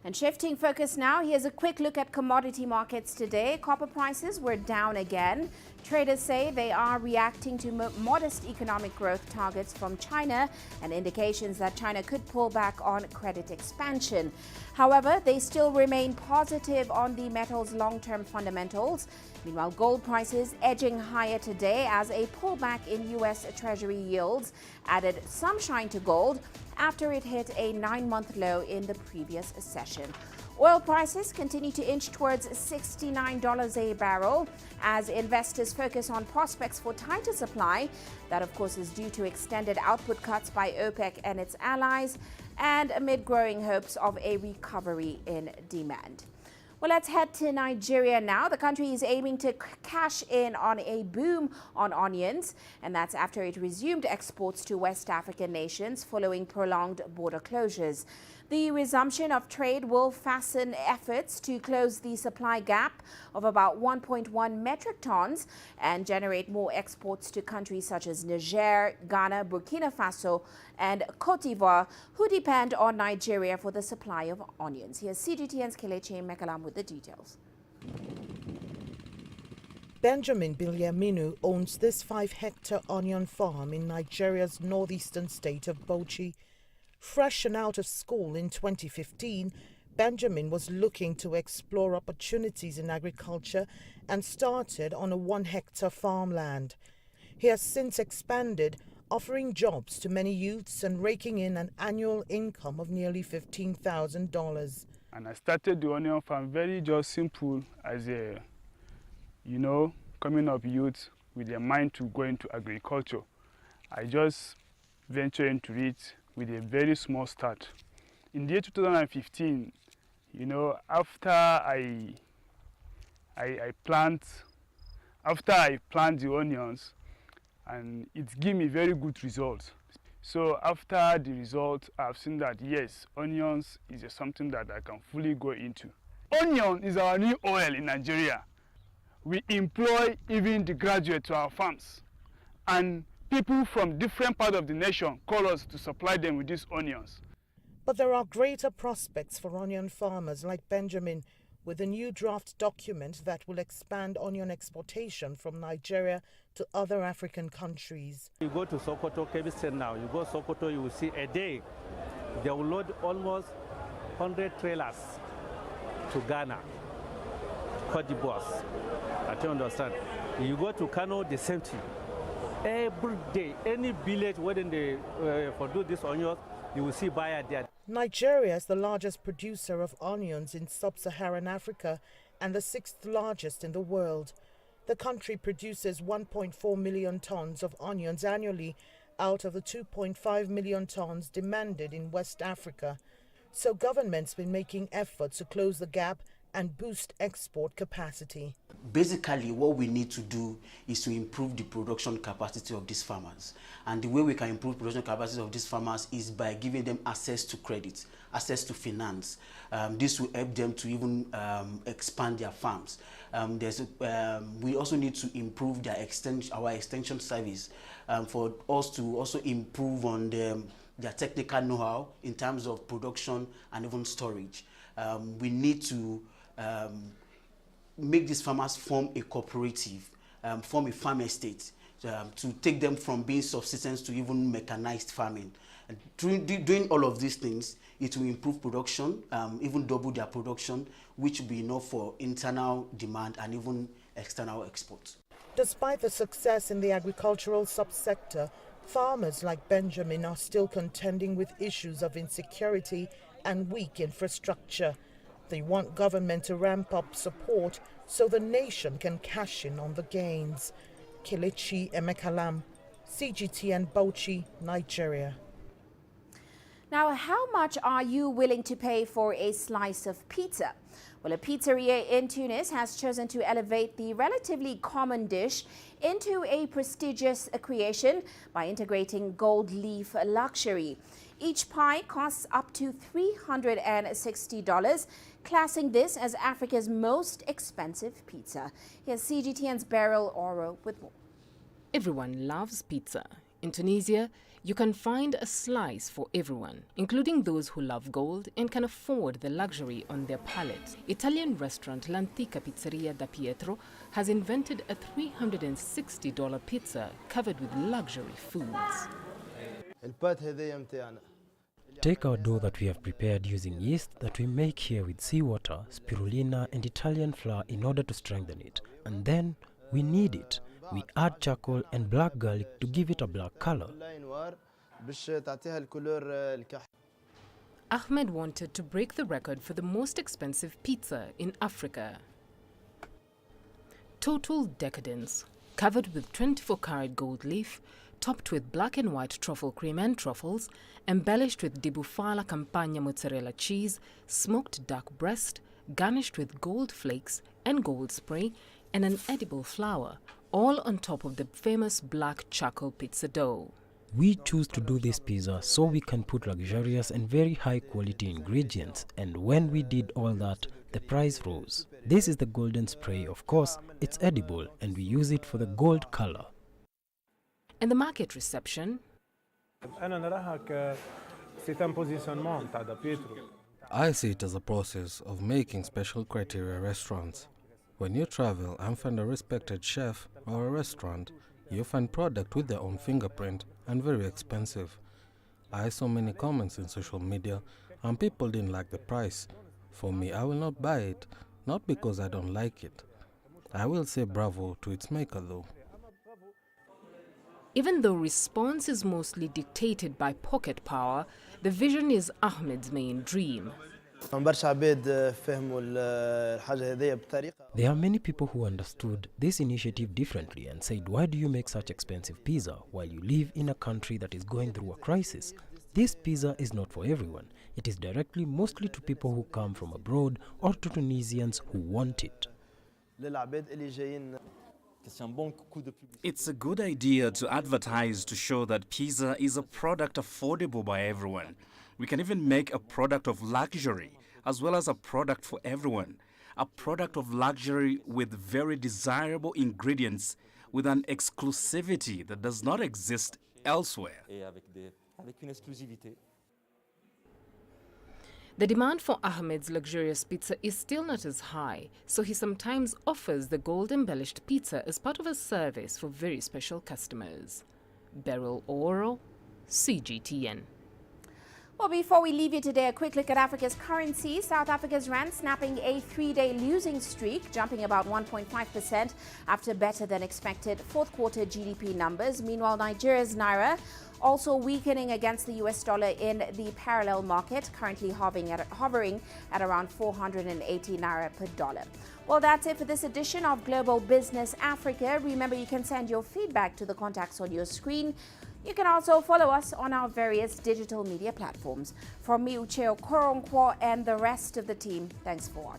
And shifting focus now, here's a quick look at commodity markets today. Copper prices were down again. Traders say they are reacting to modest economic growth targets from China and indications that China could pull back on credit expansion. However, they still remain positive on the metal's long-term fundamentals. Meanwhile, gold prices edging higher today as a pullback in U.S. Treasury yields added some shine to gold after it hit a 9-month low in the previous session. Oil prices continue to inch towards $69 a barrel as investors focus on prospects for tighter supply. That, of course, is due to extended output cuts by OPEC and its allies and amid growing hopes of a recovery in demand. Well, let's head to Nigeria now. The country is aiming to cash in on a boom on onions, and that's after it resumed exports to West African nations following prolonged border closures. The resumption of trade will fasten efforts to close the supply gap of about 1.1 metric tons and generate more exports to countries such as Niger, Ghana, Burkina Faso, and Cote d'Ivoire, who depend on Nigeria for the supply of onions. Here's CGTN's Kelechi Mekalam with the details. Benjamin Bilyaminu owns this 5-hectare onion farm in Nigeria's northeastern state of Bauchi. Fresh and out of school in 2015, Benjamin was looking to explore opportunities in agriculture and started on a 1-hectare farmland. He has since expanded, offering jobs to many youths and raking in an annual income of nearly $15,000. And I started the onion farm very just simple as a, coming up youth with a mind to go into agriculture. I just ventured into it with a very small start. In the year 2015, after I plant the onions, and it gave me very good results. So after the result, I've seen that yes, onions is something that I can fully go into. Onion is our new oil in Nigeria. We employ even the graduate to our farms, and people from different parts of the nation call us to supply them with these onions. But there are greater prospects for onion farmers like Benjamin with a new draft document that will expand onion exportation from Nigeria to other African countries. You go to Sokoto, Kebbi now, you go to Sokoto, you will see a day, they will load almost 100 trailers to Ghana, Cote d'Ivoire. I don't understand. You go to Kano, the same thing. Every day, any village where they produce this onions, you will see buyer there. Nigeria is the largest producer of onions in sub-Saharan Africa and the 6th largest in the world. The country produces 1.4 million tons of onions annually out of the 2.5 million tons demanded in West Africa. So government's been making efforts to close the gap and boost export capacity. Basically, what we need to do is to improve the production capacity of these farmers. And the way we can improve production capacity of these farmers is by giving them access to credit, access to finance. This will help them to even expand their farms. We also need to improve our extension service for us to also improve on their technical know-how in terms of production and even storage. We need to make these farmers form a cooperative, form a farm estate, to take them from being subsistence to even mechanized farming. Doing all of these things, it will improve production, even double their production, which will be enough for internal demand and even external exports. Despite the success in the agricultural subsector, farmers like Benjamin are still contending with issues of insecurity and weak infrastructure. They want government to ramp up support so the nation can cash in on the gains. Kelechi Emekalam, CGTN Bauchi, Nigeria. Now, how much are you willing to pay for a slice of pizza? Well, a pizzeria in Tunis has chosen to elevate the relatively common dish into a prestigious creation by integrating gold leaf luxury. Each pie costs up to $360, classing this as Africa's most expensive pizza. Here's CGTN's Beryl Oro with more. Everyone loves pizza. In Tunisia, you can find a slice for everyone, including those who love gold and can afford the luxury on their palate. Italian restaurant L'Antica Pizzeria da Pietro has invented a $360 pizza covered with luxury foods. Take our dough that we have prepared using yeast that we make here with seawater, spirulina and Italian flour in order to strengthen it. And then we knead it. We add charcoal and black garlic to give it a black color. Ahmed wanted to break the record for the most expensive pizza in Africa. Total decadence, covered with 24-karat gold leaf, topped with black and white truffle cream and truffles, embellished with di bufala campagna mozzarella cheese, smoked duck breast, garnished with gold flakes and gold spray, and an edible flour, all on top of the famous black charcoal pizza dough. We choose to do this pizza so we can put luxurious and very high quality ingredients, and when we did all that, the price rose. This is the golden spray, of course, it's edible and we use it for the gold color. And the market reception? I see it as a process of making special criteria restaurants. When you travel and find a respected chef or a restaurant, you find product with their own fingerprint and very expensive. I saw many comments in social media and people didn't like the price. For me, I will not buy it, not because I don't like it. I will say bravo to its maker though. Even though response is mostly dictated by pocket power, the vision is Ahmed's main dream. There are many people who understood this initiative differently and said, why do you make such expensive pizza while you live in a country that is going through a crisis? This pizza is not for everyone. It is directly mostly to people who come from abroad or to Tunisians who want it. It's a good idea to advertise to show that pizza is a product affordable by everyone. We can even make a product of luxury as well as a product for everyone. A product of luxury with very desirable ingredients with an exclusivity that does not exist elsewhere. The demand for Ahmed's luxurious pizza is still not as high, so he sometimes offers the gold-embellished pizza as part of a service for very special customers. Beryl Oro, CGTN. Well, before we leave you today, a quick look at Africa's currency. South Africa's rand snapping a 3-day losing streak, jumping about 1.5% after better than expected fourth quarter GDP numbers. Meanwhile, Nigeria's naira also weakening against the US dollar in the parallel market, currently hovering at around 480 naira per dollar. Well, that's it for this edition of Global Business Africa. Remember, you can send your feedback to the contacts on your screen. You can also follow us on our various digital media platforms. From me, Uche Okoronkwo, and the rest of the team, thanks for watching.